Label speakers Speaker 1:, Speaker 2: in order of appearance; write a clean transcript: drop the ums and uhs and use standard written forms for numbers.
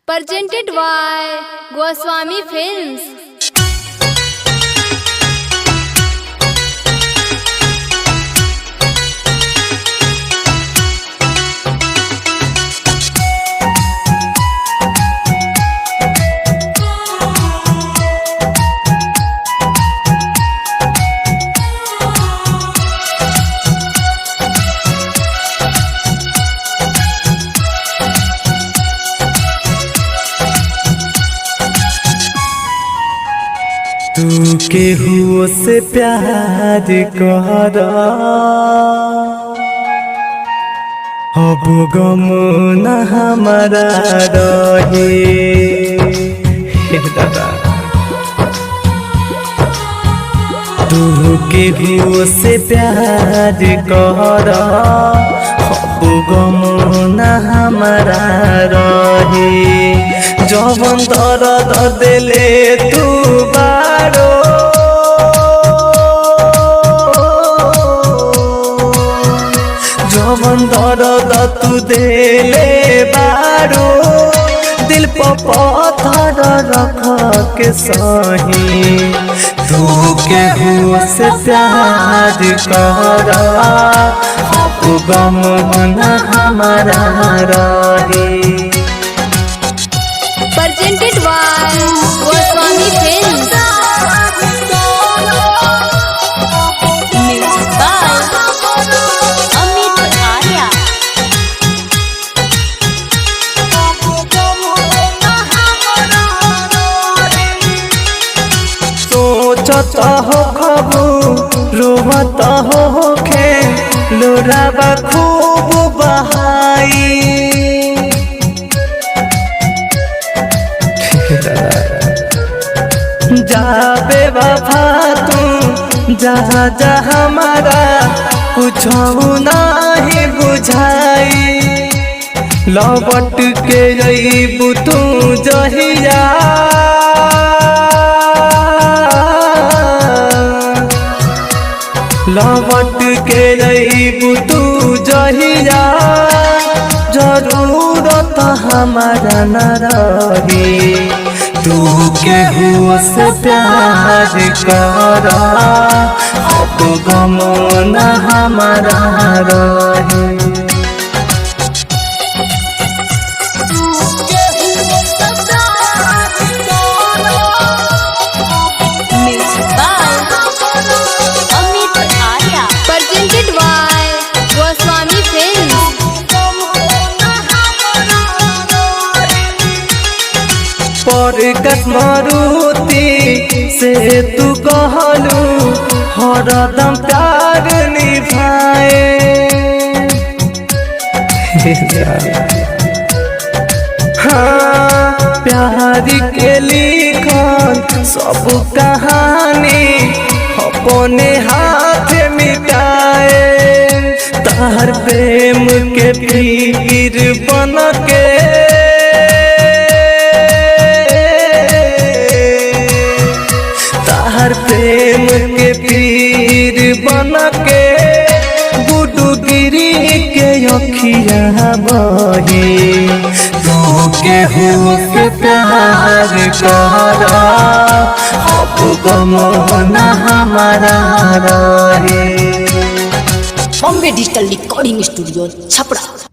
Speaker 1: Presented by Goswami Films.
Speaker 2: तू केहू से प्यार कर अब गम न हमारा रहे। तू केहू से प्यार कर अब गम न हमारा रहे। जवन दर्द दिले तू बारो जवन दर्द तू दिले बारो दिल पर पत्थर रख के सही। तू केहू से प्यार कर अब गम न हमारा रहे।
Speaker 1: Presented by Goswami Films. Music by Amit Arya.
Speaker 2: सोचत हो खबू रोवत हो खे लोराबा खूब बहाई। जाबे वफा तू जहाँ जहाँ हमारा कुछ नहीं बुझाई। लौट के अइबू तू जहिया लौट के अइबू तू जहिया जरूरत हमारा न रही। तू केहू से प्यार कर अब गम न हमारा रहे।
Speaker 1: Music by Amit Arya. Presented by Goswami Films.
Speaker 2: पर मारुति से तू कहलू हरदम प्यार निभाए। हाँ प्यार के लिखल सब कहानी अपने हाथ मिटाए। तार प्रेम के पीर बन के प्रेम के पीर बन के गुडुगिरी के अखिया बही। तू केहू से प्यार कर अब गम न हमारा रहे।
Speaker 3: Bombay digital recording studio Chhapra.